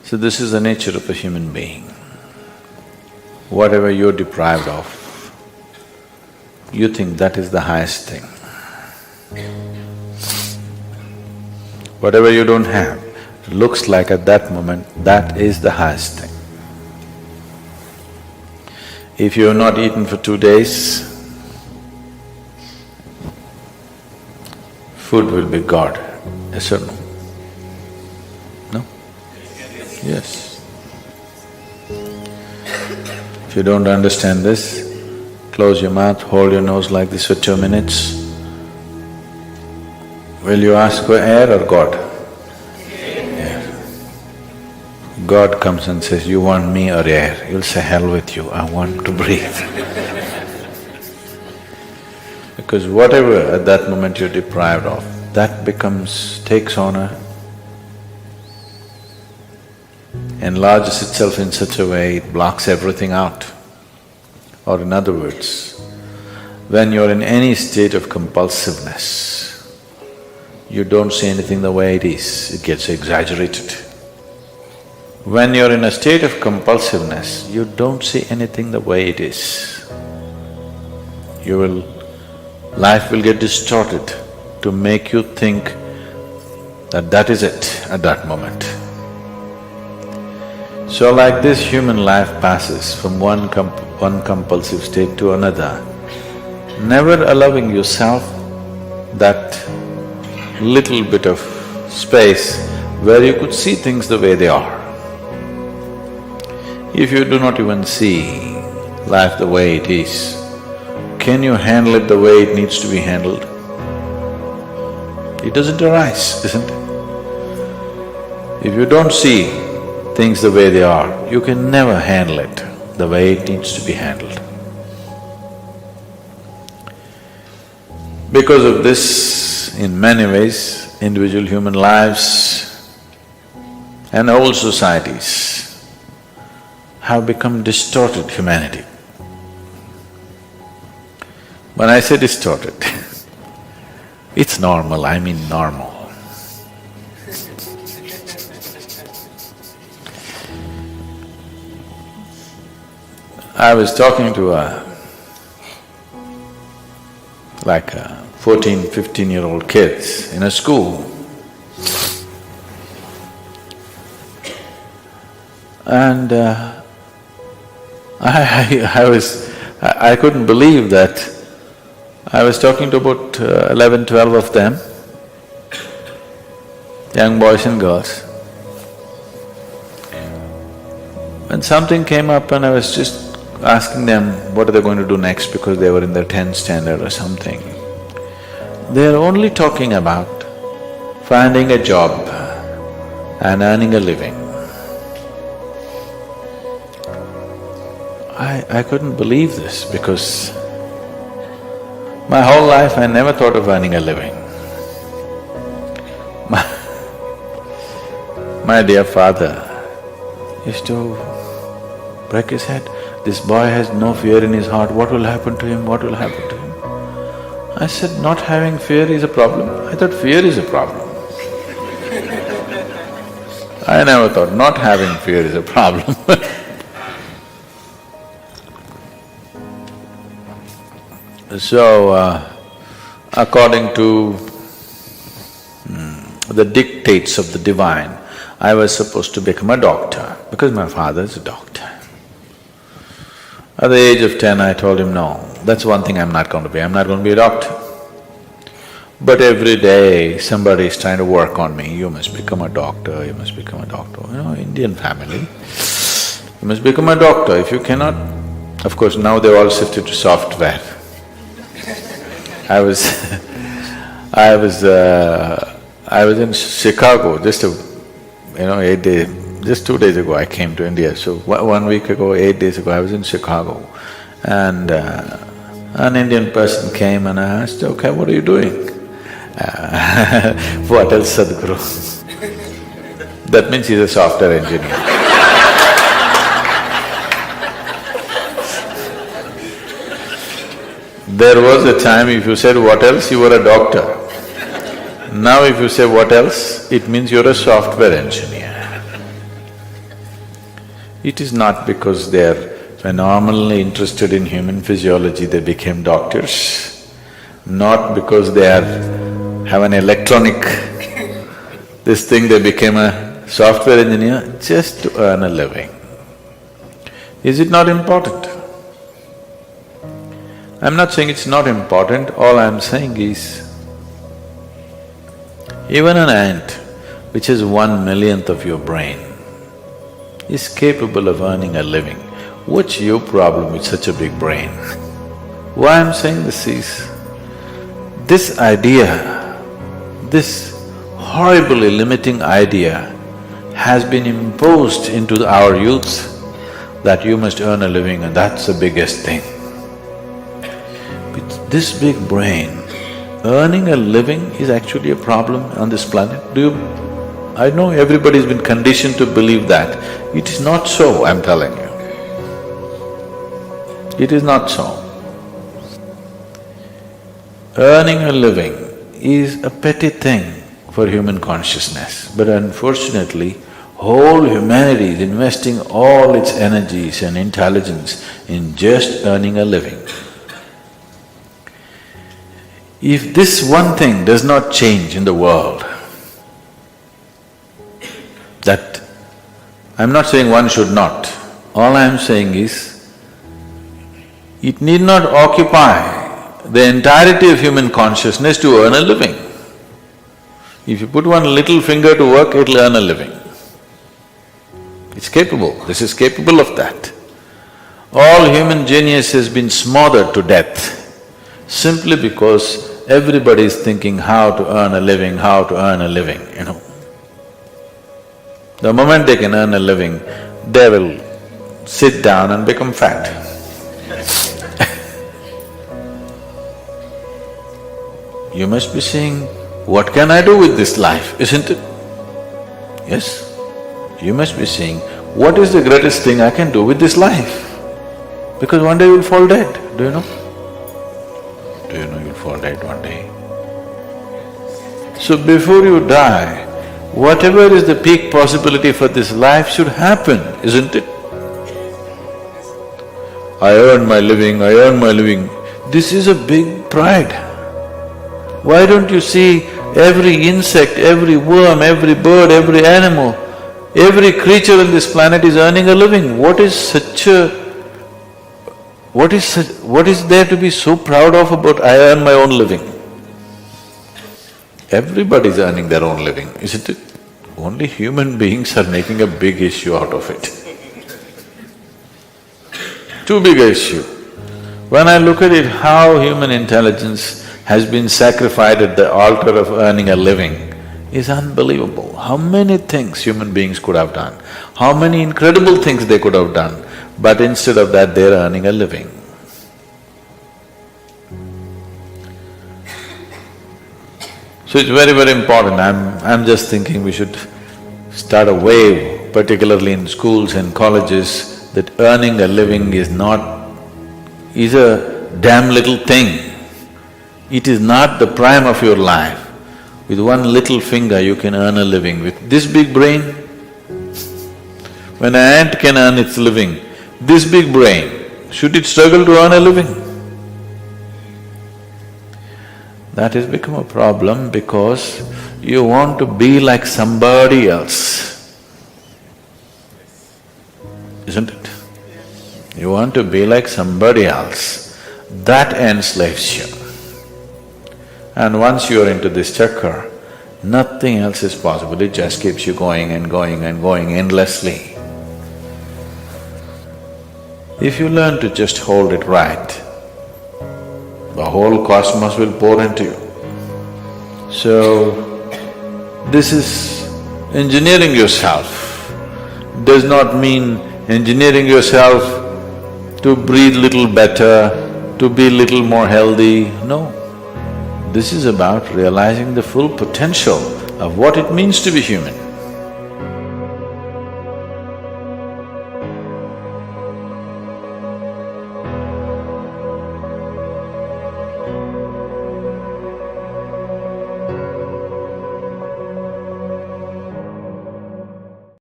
So this is the nature of a human being. Whatever you're deprived of, you think that is the highest thing. Whatever you don't have, looks like at that moment, that is the highest thing. If you have not eaten for 2 days, food will be God, yes or no? No? Yes. If you don't understand this, close your mouth, hold your nose like this for 2 minutes. Will you ask for air or God? Air. God comes and says, you want me or air? You'll say, hell with you, I want to breathe. Because whatever at that moment you're deprived of, that takes on enlarges itself in such a way, it blocks everything out. Or in other words, when you're in any state of compulsiveness, you don't see anything the way it is, it gets exaggerated. When you're in a state of compulsiveness, you don't see anything the way it is. Life will get distorted to make you think that that is it at that moment. So like this, human life passes from one compulsive state to another, never allowing yourself that little bit of space where you could see things the way they are. If you do not even see life the way it is, can you handle it the way it needs to be handled? It doesn't arise, isn't it? If you don't see things the way they are, you can never handle it the way it needs to be handled. Because of this, in many ways, individual human lives and whole societies have become distorted humanity. When I say distorted, it's normal, I mean normal. I was talking to like 14, 15-year-old kids in a school. And I couldn't believe that I was talking to about 11, 12 of them, young boys and girls. When something came up and I was just asking them what are they going to do next because they were in their 10th standard or something, they're only talking about finding a job and earning a living. I couldn't believe this because my whole life I never thought of earning a living. My dear father used to break his head, this boy has no fear in his heart, what will happen to him, what will happen to him? I said, not having fear is a problem? I thought fear is a problem. I never thought not having fear is a problem So, according to the dictates of the divine, I was supposed to become a doctor because my father is a doctor. At the age of 10, I told him, no, that's one thing I'm not going to be, I'm not going to be a doctor. But every day somebody is trying to work on me, you must become a doctor, you must become a doctor, Indian family. You must become a doctor, if you cannot… Of course, now they're all shifted to software. I was in Chicago just 8 days, just 2 days ago I came to India. So 1 week ago, 8 days ago, I was in Chicago. And an Indian person came and I asked, okay, what are you doing? What else, Sadhguru? That means he's a software engineer. There was a time if you said what else, you were a doctor. Now if you say what else, it means you're a software engineer. It is not because they're phenomenally interested in human physiology they became doctors, not because have an electronic this thing they became a software engineer, just to earn a living. Is it not important? I'm not saying it's not important, all I'm saying is, even an ant, which is 1/1,000,000th of your brain, is capable of earning a living. What's your problem with such a big brain? Why I'm saying this is, this idea, this horribly limiting idea has been imposed into our youth that you must earn a living and that's the biggest thing. With this big brain, earning a living is actually a problem on this planet. I know everybody's been conditioned to believe that. It is not so, I'm telling you. It is not so. Earning a living is a petty thing for human consciousness, but unfortunately, whole humanity is investing all its energies and intelligence in just earning a living. If this one thing does not change in the world, that… I'm not saying one should not, all I'm saying is, it need not occupy the entirety of human consciousness to earn a living. If you put one little finger to work, it'll earn a living. It's capable, this is capable of that. All human genius has been smothered to death simply because everybody is thinking how to earn a living, how to earn a living, you know. The moment they can earn a living, they will sit down and become fat. You must be saying, what can I do with this life, isn't it? Yes, you must be saying, what is the greatest thing I can do with this life? Because one day you'll fall dead, do you know? Do you know you'll fall dead one day? So before you die, whatever is the peak possibility for this life should happen, isn't it? I earn my living, I earn my living. This is a big pride. Why don't you see every insect, every worm, every bird, every animal, every creature on this planet is earning a living? What is there to be so proud of about I earn my own living? Everybody's earning their own living, isn't it? Only human beings are making a big issue out of it. Too big an issue. When I look at it, how human intelligence has been sacrificed at the altar of earning a living is unbelievable. How many things human beings could have done, how many incredible things they could have done, but instead of that they're earning a living. So it's very, very important. I'm just thinking we should start a wave, particularly in schools and colleges, that earning a living is a damn little thing. It is not the prime of your life. With one little finger you can earn a living. With this big brain, when an ant can earn its living, this big brain, should it struggle to earn a living? That has become a problem because you want to be like somebody else, isn't it? You want to be like somebody else, that enslaves you. And once you are into this chakra, nothing else is possible, it just keeps you going and going and going endlessly. If you learn to just hold it right, the whole cosmos will pour into you. So, this is engineering yourself. Does not mean engineering yourself to breathe little better, to be little more healthy, no. This is about realizing the full potential of what it means to be human.